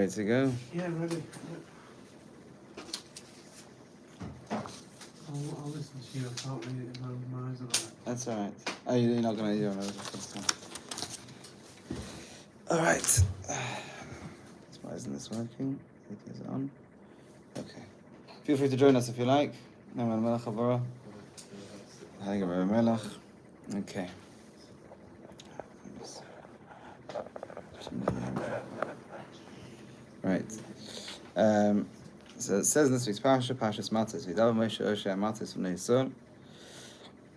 Ready to go? Yeah, ready. I'll listen to you. I can't read it in my eyes about it. That's alright. Oh, you're not going to do it this time. Alright. Why isn't this working? It is on. Okay. Feel free to join us if you like. Okay. Right. So it says in this week's Parashas Matos, V'davar Moshe Osher Matos V'nei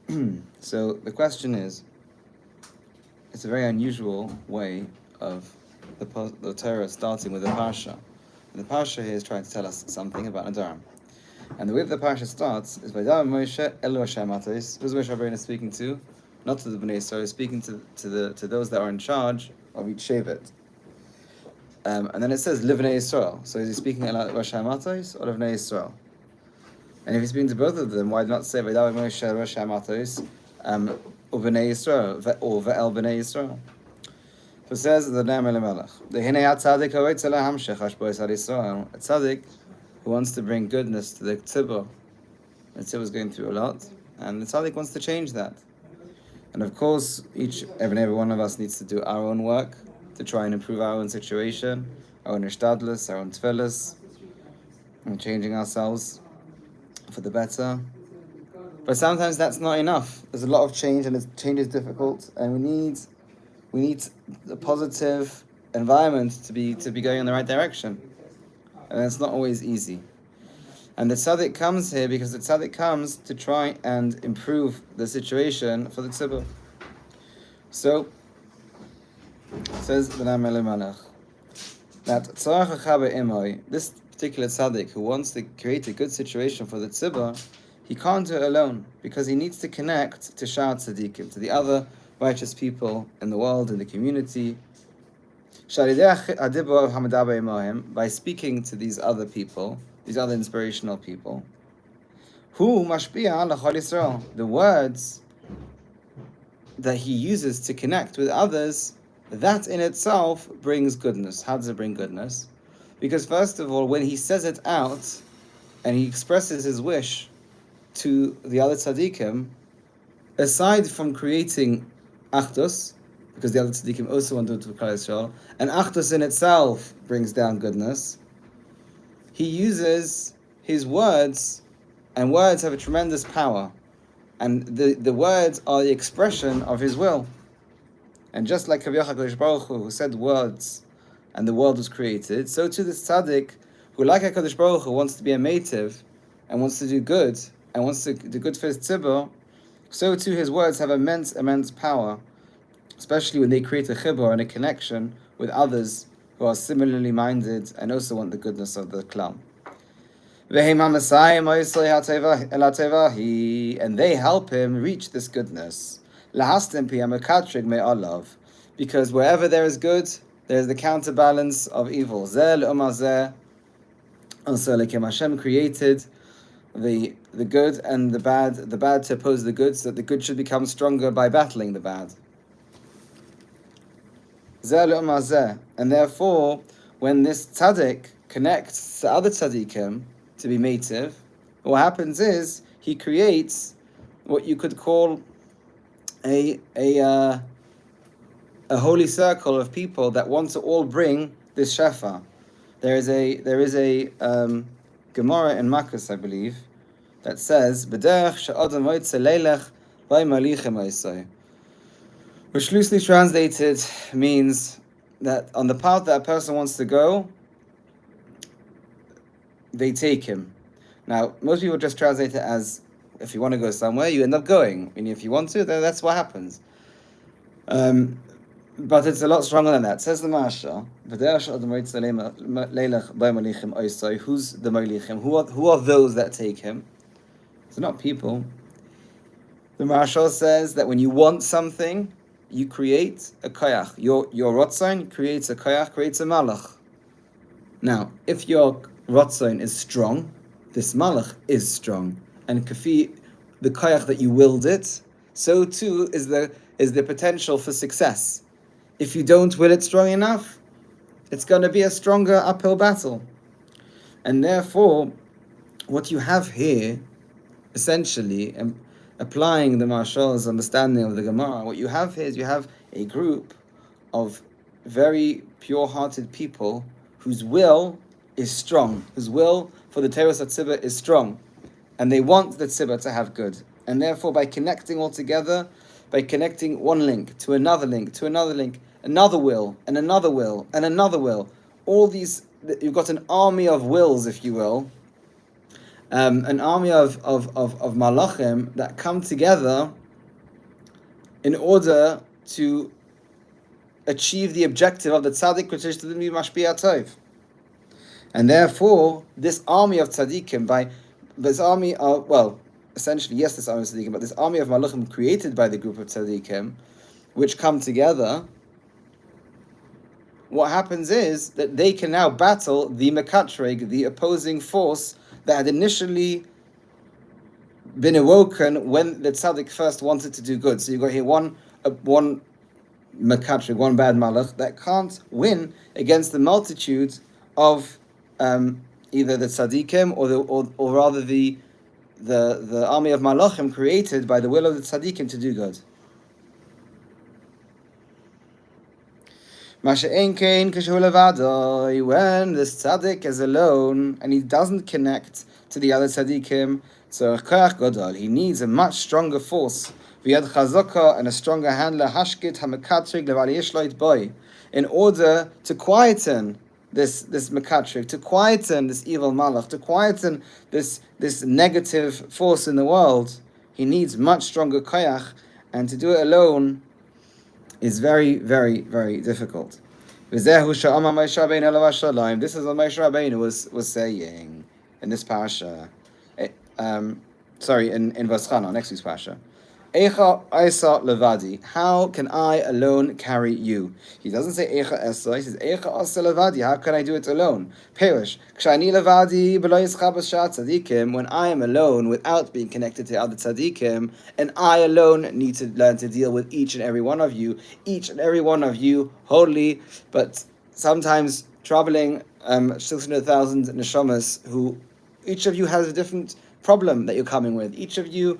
Yisrael. So the question is, it's a very unusual way of the Torah starting with a Parsha. And the Parsha here is trying to tell us something about Nadarim. And the way that the Parsha starts is V'davar Moshe Elu Osher Matos. Who's Moshe Rabbeinu speaking to? Not to the Bnei Yisrael, speaking to those that are in charge of each Shevet. And then it says Livnei Yisrael. So is he speaking about Rosh Hamatos or Livnei Yisrael? And if he's speaking to both of them, why not say V'davar Moshe Rosh Hamatos U'Bnei Yisrael or Ve'el Bnei Yisrael? So it says the name Elimelech. The Hinei HaTzadik Ha'oitz Ela Hamshech Hashbois Ad Yisrael. A tzaddik who wants to bring goodness to the tzibur. The tzibur is going through a lot, and the tzaddik wants to change that. And of course, each and every one of us needs to do our own work to try and improve our own situation, our own ishtadlus, our own tefillas, and changing ourselves for the better. But sometimes that's not enough. There's a lot of change, and change is difficult, and we need a positive environment to be going in the right direction, and that's not always easy. And the tzaddik comes here because the tzaddik comes to try and improve the situation for the tzibur. So, says B'nai Melech, that this particular tzaddik who wants to create a good situation for the tzibur, he can't do it alone because he needs to connect to Sha'ar Tzaddikim, to the other righteous people in the world, in the community, by speaking to these other people, these other inspirational people. Who mashpia l'chol Yisrael? The words that he uses to connect with others, that in itself brings goodness. How does it bring goodness? Because first of all, when he says it out and he expresses his wish to the other tzaddikim, aside from creating achdus, because the other tzaddikim also want to do Klal Yisrael, and achdus in itself brings down goodness, he uses his words, and words have a tremendous power. And the words are the expression of his will. And just like HaKadosh Baruch Hu, who said words, and the world was created, so too this tzaddik, who like HaKadosh Baruch Hu, wants to be a mative, and wants to do good, and wants to do good for his tzibur, so too his words have immense power, especially when they create a chibur and a connection with others who are similarly minded and also want the goodness of the klal. And they help him reach this goodness. Because wherever there is good, there is the counterbalance of evil. Hashem created the good and the bad to oppose the good, so that the good should become stronger by battling the bad. And therefore, when this tzaddik connects to other tzaddikim to be mative, what happens is he creates what you could call a holy circle of people that want to all bring this shefa. There is a Gemara in Makos, I believe, that says B'derech she'adam motzeh leilech v'malichem oisai, which loosely translated means that on the path that a person wants to go, they take him. Now, most people just translate it as, if you want to go somewhere, you end up going. And if you want to, then that's what happens. But it's a lot stronger than that. It says the Maharsha, who's the Molichim? Who are those that take him? It's not people. The Maharsha says that when you want something, you create a koyach. Your rotzain creates a koyach, creates a malach. Now, if your rotzain is strong, this malach is strong, and kafi, the koyach that you willed it, so too is the potential for success. If you don't will it strong enough, It's going to be a stronger uphill battle. And therefore, what you have here, essentially, and applying the Marshal's understanding of the Gemara, what you have here is you have a group of very pure-hearted people whose will is strong, whose will for the Teres HaTzibah is strong, and they want the Tzibah to have good. And therefore, by connecting all together, by connecting one link to another link, to another link, another will, and another will, and another will, all these, you've got an army of wills, if you will, an army of malachim that come together in order to achieve the objective of the tzaddik, which is to be mashpia tov. And therefore, this army of tzaddikim, essentially, yes, this army of tzaddikim, but this army of malachim created by the group of tzaddikim, which come together, what happens is that they can now battle the mekatreg, the opposing force that had initially been awoken when the tzaddik first wanted to do good. So you've got here one mekatreg, one bad malach that can't win against the multitude of either the tzaddikim or rather the army of malachim created by the will of the tzaddikim to do good. When this tzaddik is alone and he doesn't connect to the other tzaddikim, so he needs a much stronger force and a stronger handler in order to quieten this mekatrik, to quieten this evil malach, to quieten this negative force in the world. He needs much stronger koyach, and to do it alone is very, very, very difficult. This is what Moshe Rabbeinu was saying in this parasha. In Vaschana, next week's parasha. Eicha Isa Levadi. How can I alone carry you? He doesn't say Eicha Esa, he says Eicha Isa Levadi. How can I do it alone? Perish. Kshani Levadi b'lo yischabas sha'at tzadikim. When I am alone without being connected to other tzadikim, and I alone need to learn to deal with each and every one of you wholly, but sometimes troubling 600,000 neshamas who each of you has a different problem that you're coming with. Each of you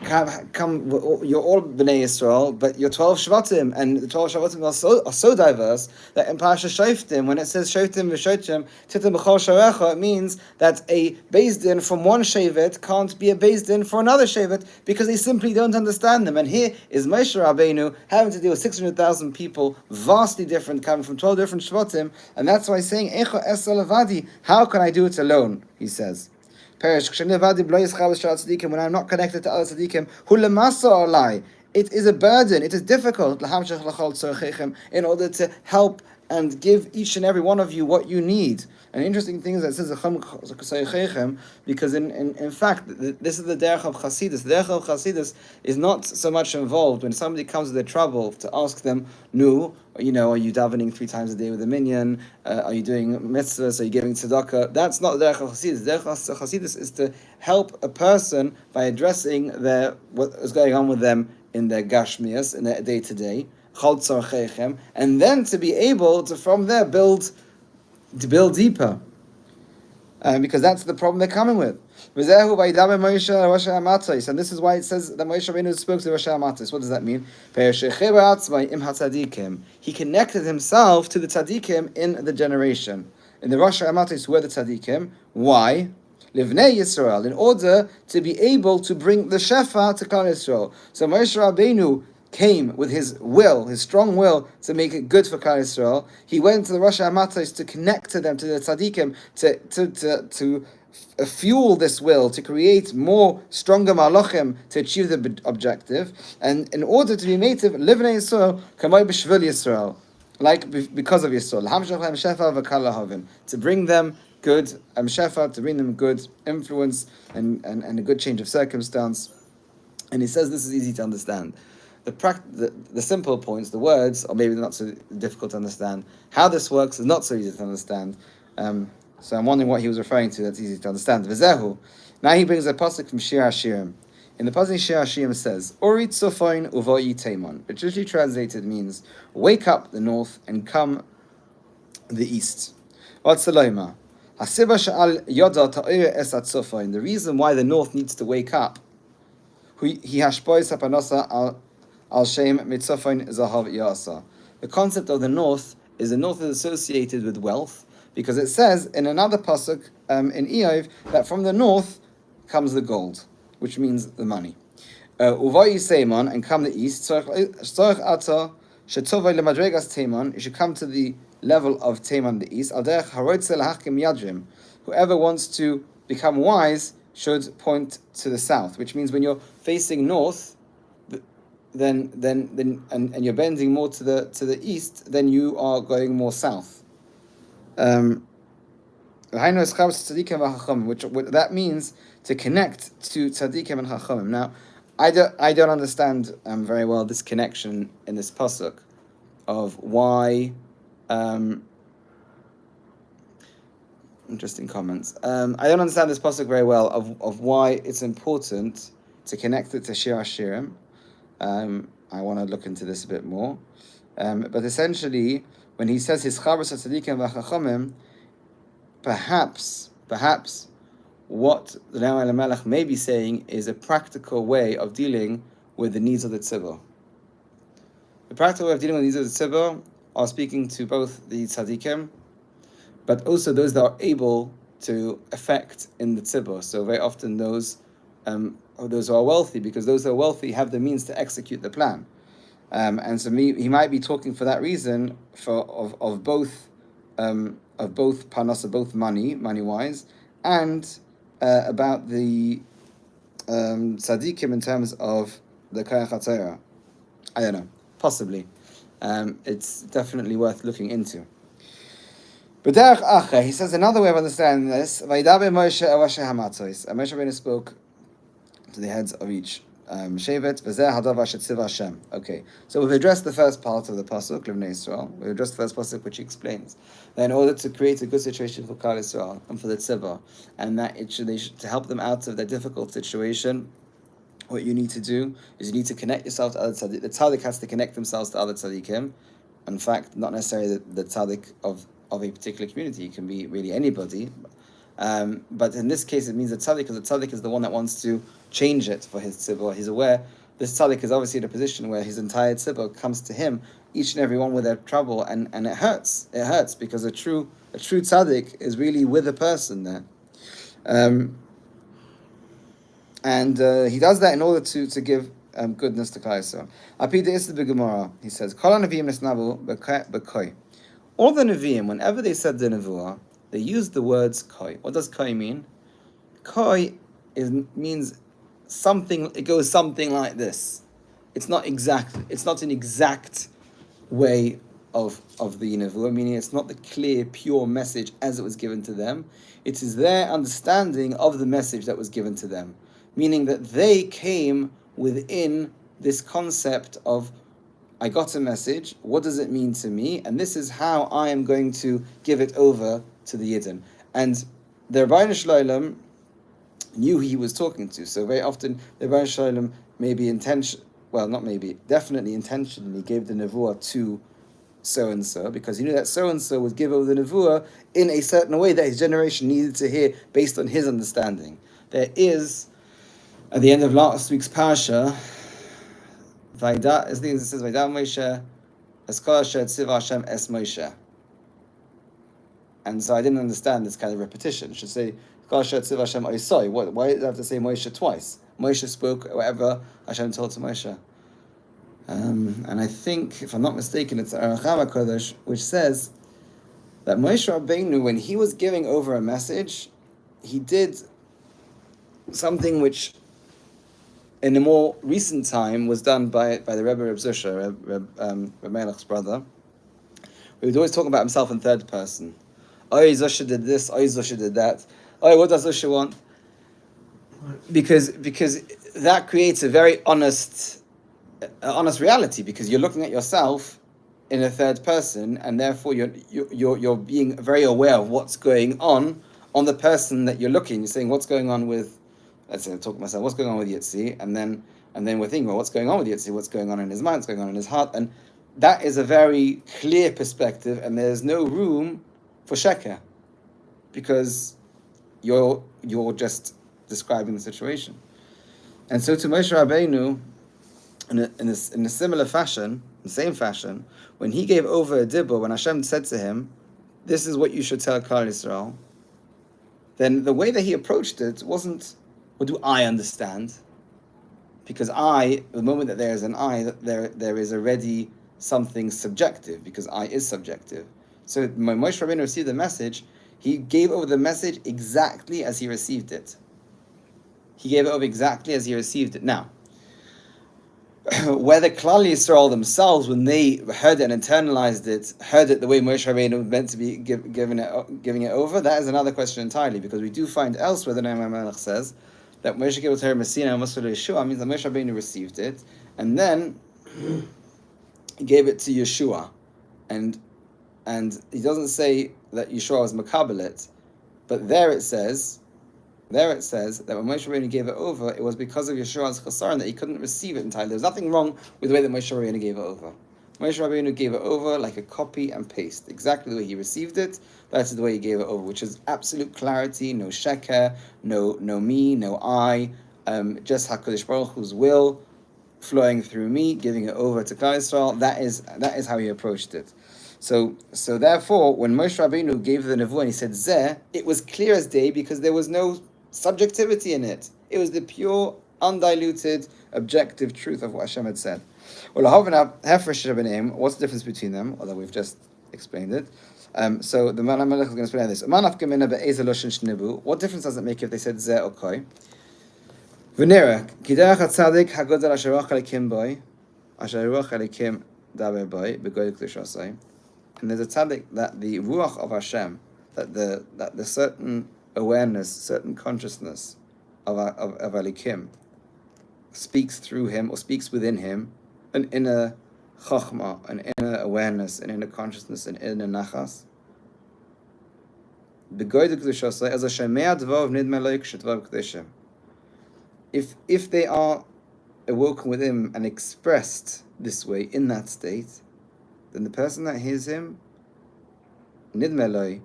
come, you're all Bnei Yisrael, but you're 12 Shvatim, and the 12 Shvatim are so diverse that in Parasha Shoftim, when it says Shoftim v'Shotim, Titim b'chol sharecha, it means that a Beis Din from one Shevet can't be a Beis Din for another Shevet, because they simply don't understand them. And here is Moshe Rabbeinu having to deal with 600,000 people, vastly different, coming from 12 different Shvatim, and that's why he's saying, Echo Esa Levadi, how can I do it alone, he says. Perish, when I'm not connected to other tzaddikim, it is a burden, it is difficult in order to help and give each and every one of you what you need. An interesting thing is that it says because in fact this is the derech of Chasidus. The derech of Chasidus is not so much involved when somebody comes with a trouble to ask them, are you davening 3 times a day with a minyan? Are you doing mitzvahs? Are you giving tzedakah? That's not the derech of Chasidus. The derech of Chasidus is to help a person by addressing what is going on with them in their gashmias, in their day-to-day, and then to be able to from there build deeper, because that's the problem they're coming with. And this is why it says that Moshe Rabbeinu spoke to Rosh Hamatis. What does that mean? He connected himself to the tzaddikim in the generation. In the Rosh Hamatis were the tzaddikim. Why? Livnei Yisrael, in order to be able to bring the shefa to Klal Yisrael. So Moshe Rabbeinu came with his strong will to make it good for Klal Yisrael. He went to the Rosh Hamatos to connect to them, to the tzaddikim, to fuel this will, to create more stronger malachim to achieve the objective. And in order to be native, live in Yisrael, kamay b'shvil Yisrael, because of Yisrael, to bring them good shefa, to bring them good influence and a good change of circumstance. And he says this is easy to understand. The simple points, the words, are maybe not so difficult to understand. How this works is not so easy to understand. So I'm wondering what he was referring to that's easy to understand. V'zehu. Now he brings a pasuk from Shir Hashirim. In the pasuk Shir Hashirim says, Orit Sofoin Uvo'i Teimon, which literally translated means, wake up the north and come the east. What's the loima? Hasiba sha'al yoda ta'ira es atzofain. The reason why the north needs to wake up, he hashpois hapanosa al shem mitzofain zahav yasa. The concept of the north is associated with wealth, because it says in another pasuk in Eov that from the north comes the gold, which means the money. Uvai Seiman, and come the east. Tzorch ata shetovai lemadregas Teiman. You should come to the level of Teiman, the east. Al derech haroitze lahakim yadrim. Whoever wants to become wise should point to the south, which means when you're facing north, then and you're bending more to the east, then you are going more south. Which that means to connect to tzaddikim and chachamim. Now, I don't understand very well this connection in this pasuk of why. Interesting comments. I don't understand this pasuk very well of why it's important to connect it to Shir Hashirim. I want to look into this a bit more. But essentially, when he says his chabras tzaddikim v'chachamim, perhaps what the Noam Elimelech may be saying is a practical way of dealing with the needs of the tzibur. The practical way of dealing with the needs of the tzibur are speaking to both the tzaddikim, but also those that are able to affect in the tzibur. So very often those who are wealthy, because those who are wealthy have the means to execute the plan. And so he might be talking for that reason of both parnasa, both money-wise, and about the tzaddikim in terms of the koyach haTorah. I don't know, possibly. It's definitely worth looking into. But he says another way of understanding this. Vaydaber Moshe Awashe Hamatzos. Moshe Rabbeinu spoke to the heads of each shevet. V'zeh hadavar shetziv Hashem. Okay, so we've addressed the first part of the pasuk, Livnei Yisrael. We've addressed the first pasuk, which explains that in order to create a good situation for Klal Yisrael and for the tzibah, and that to help them out of their difficult situation, what you need to do is you need to connect yourself to other tzaddik. The tzaddik has to connect themselves to other tzaddikim. In fact, not necessarily the tzaddik of a particular community. It can be really anybody. But in this case, it means the tzaddik, because the tzaddik is the one that wants to change it for his tzibur. He's aware this tzaddik is obviously in a position where his entire tzibur comes to him, each and every one with their trouble, and it hurts. It hurts because a true tzaddik is really with a person there. And he does that in order to give goodness to Klal Yisrael. Apida is the Gemara. He says, Kol hanavim nesnavu b'koi. All the Nevi'im, whenever they said the Nevuah, they used the words koi. What does koi mean? Koi means something, it goes something like this. It's not an exact way of the Nevuah, meaning it's not the clear, pure message as it was given to them. It is their understanding of the message that was given to them. Meaning that they came within this concept of, I got a message, what does it mean to me? And this is how I am going to give it over to the Yidden. And the Rebbeinu Shloim knew who he was talking to. So very often the Rebbeinu Shloim definitely intentionally gave the Nevuah to so-and-so, because he knew that so-and-so would give over the Nevuah in a certain way that his generation needed to hear based on his understanding. There is, at the end of last week's parasha, Vaida, as it says, Vaida Moshe, Eskol Asher Tziv Hashem Es Moshe. And so I didn't understand this kind of repetition. It should say, Eskol Asher Tziv Hashem Oisoi. Why did I have to say Moshe twice? Moshe spoke whatever Hashem told to Moshe. And I think, if I'm not mistaken, it's Aruch HaKodesh, which says that Moshe Rabbeinu, when he was giving over a message, he did something which in a more recent time was done by the Rebbe Reb Zusha, Reb Melech's brother. He would always talk about himself in third person. Oh, Zusha did this, oh, Zusha did that. Oh, what does Zusha want? Because that creates a very honest reality, because you're looking at yourself in a third person, and therefore you're being very aware of what's going on the person that you're looking. You're saying what's going on with, let's say, I'm talking to myself, what's going on with Yitzi, and then we're thinking, well, what's going on with Yitzi? What's going on in his mind? What's going on in his heart? And that is a very clear perspective, and there's no room for sheker, because you're just describing the situation. And so to Moshe Rabbeinu, in a similar fashion, the same fashion, when he gave over a dibur, when Hashem said to him, "This is what you should tell Klal Yisrael," then the way that he approached it wasn't, "What do I understand?" Because the moment that there is an I, there is already something subjective, because I is subjective. So when Moshe Rabbeinu received the message, he gave over the message exactly as he received it. He gave it over exactly as he received it. Now, whether Klal Yisrael themselves, when they heard it and internalized it, heard it the way Moshe Rabbeinu was meant to be giving it over, that is another question entirely, because we do find elsewhere the Nehemiah Melech says that Moshe gave it to Messina and Moshe Yeshua, means that Moshe Rabbeinu received it, and then he gave it to Yeshua, and he doesn't say that Yeshua was Makabelit, but there it says that when Moshe Rabbeinu gave it over, it was because of Yeshua's chasaron that he couldn't receive it entirely. There was nothing wrong with the way that Moshe Rabbeinu gave it over. Moshe Rabbeinu gave it over like a copy and paste, exactly the way he received it. That is the way he gave it over, which is absolute clarity, no sheker, no me, no I, just Hakadosh Baruch Hu's will flowing through me, giving it over to Klal Yisrael. That is how he approached it. So therefore, when Moshe Rabbeinu gave the nevuah and he said Zeh, it was clear as day, because there was no subjectivity in it. It was the pure, undiluted, objective truth of what Hashem had said. What's the difference between them? Although we've just explained it. So the Malach is going to explain this. What difference does it make if they said Zeh or Koi? V'nera, kiderach hatzadik hagodel asher ruach elikim boy, asher ruach elikim daber boy, begoy k'dushasai. And there's a tzaddik that the ruach of Hashem, that the certain awareness, certain consciousness of Elikim speaks through him or speaks within him, an inner chachma, an inner awareness, an inner consciousness, an inner nachas. If they are awoken with him and expressed this way in that state, then the person that hears him, nidmeloi,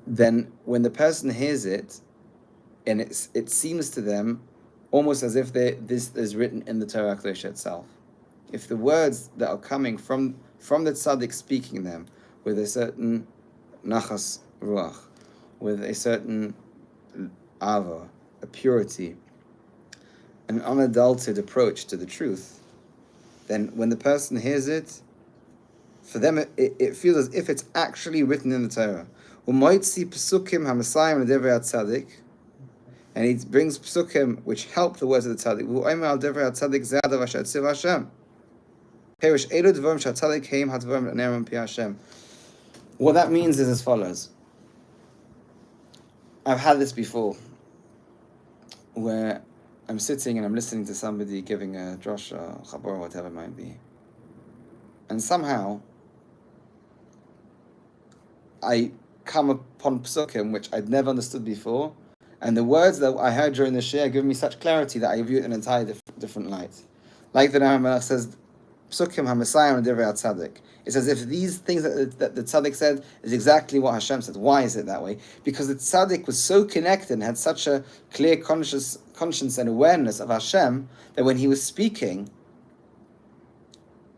then when the person hears it, and it seems to them almost as if this is written in the Torah Kedosha itself. If the words that are coming from the tzaddik speaking them with a certain nachas ruach, with a certain ava, a purity, an unadulterated approach to the truth, then when the person hears it, for them it feels as if it's actually written in the Torah. And he brings psukim which help the words of the tzaddik. What that means is as follows. I've had this before, where I'm sitting and I'm listening to somebody giving a drasha, chabor, whatever it might be, and somehow I come upon psukim which I'd never understood before, and the words that I heard during the shir give me such clarity that I view it in an entirely different light. Like the Nehemiah says, psukim ha-Messiah and divrei tzaddik. It's as if these things that the tzaddik said is exactly what Hashem said. Why is it that way? Because the tzaddik was so connected and had such a clear conscience and awareness of Hashem that when he was speaking,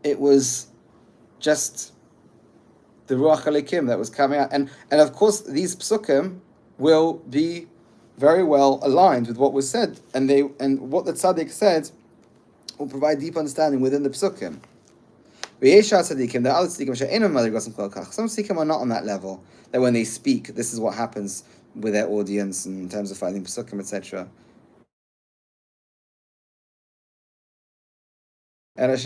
it was just the Ruach Elikim that was coming out. And of course, these psukim will be very well aligned with what was said. And what the tzaddik said will provide deep understanding within the psukim. Some tzaddikim are not on that level, that when they speak, this is what happens with their audience in terms of finding psukim, etc. That is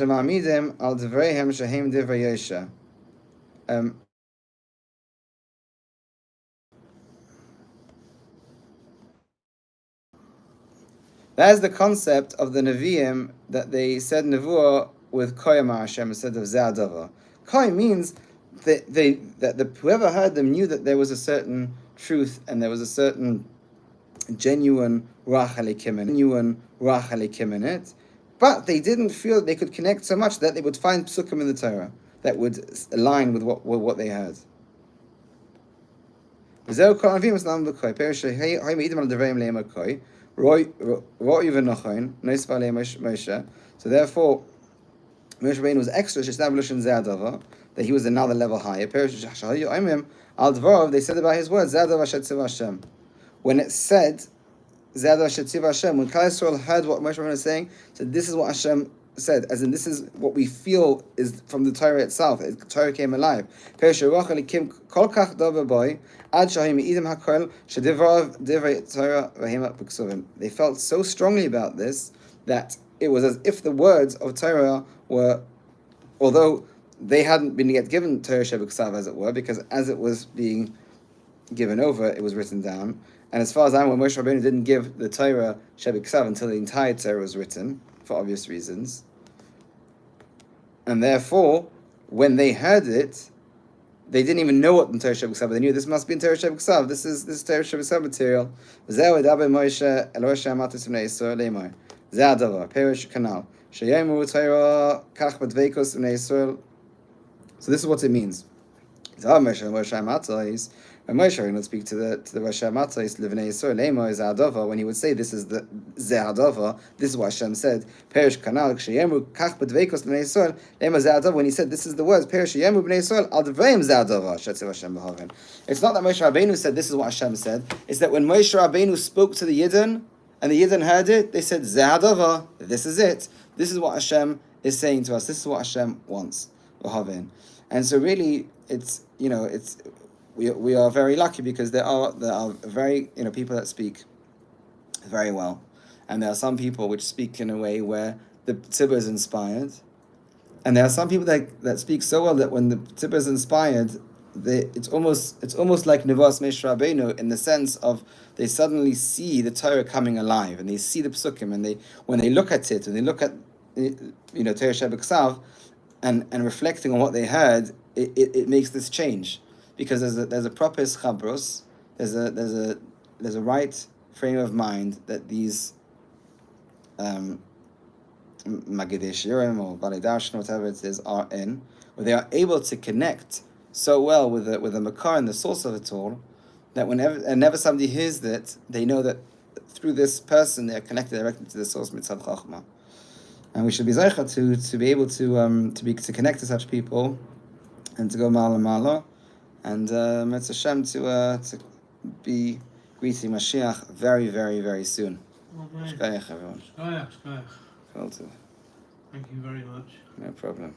the concept of the Nevi'im, that they said Nevuah with Koyam Hashem instead of Ze'adava. Koy means that whoever heard them knew that there was a certain truth and there was a certain genuine ruach halikim in it, but they didn't feel they could connect so much that they would find psukim in the Torah that would align with what they heard. So therefore, Moshe Rabbeinu was extra that he was another level higher. They said about his words, when it said, when Klal Yisrael heard what Moshe Rabbeinu was saying, said, this is what Hashem said, as in this is what we feel is from the Torah itself. The Torah came alive. They felt so strongly about this that it was as if the words of Torah were, although they hadn't been yet given Torah Shebeksav, as it were, because as it was being given over, it was written down. And as far as I know, Moshe Rabbeinu didn't give the Torah Shebeksav until the entire Torah was written, for obvious reasons. And therefore, when they heard it, they didn't even know what in Torah Shebeksav. They knew this must be in Torah Shebeksav. This is Torah Shebeksav material. So this is what it means. When Moshe would speak to the Rosh Hamatzos, Livnei Yisrael, Lema is Adava, when he would say this is the Adava, this is what Hashem said. Perish Kanal, Kshayemu Kach B'Dveikos Livnei Yisrael, Lema Adava, when he said this is the words, Perish Yemu B'nei Yisrael, Al Dveim Adava, Shetzev Hashem B'Haven. It's not that Moshe Rabbeinu said this is what Hashem said. It's that when Moshe Rabbeinu spoke to the Yidden, and the Yidden heard it, they said Adava, this is it. This is what Hashem is saying to us. This is what Hashem wants. B'Haven. And so really, it's we are very lucky because there are very people that speak very well, and there are some people which speak in a way where the tzibur is inspired, and there are some people that speak so well that when the tzibur is inspired, it's almost like Nevas Moshe Rabbeinu in the sense of they suddenly see the Torah coming alive and they see the psukim, and when they look at it and they look at Torah Shebeksav and reflecting on what they heard, it makes this change. Because there's a proper chabros, there's a right frame of mind that these Magidei Shirim or Balei Darshan, whatever it is, are in, where they are able to connect so well with the makar and the source of it all, that whenever somebody hears that, they know that through this person they are connected directly to the source mitzad chachma, and we should be zeicha to be able to connect to such people and to go ma'ala. And it's Hashem to be greeting Mashiach very, very, very soon. Shkayach, Shkayach, everyone. Shkayach. Thank you very much. No problem.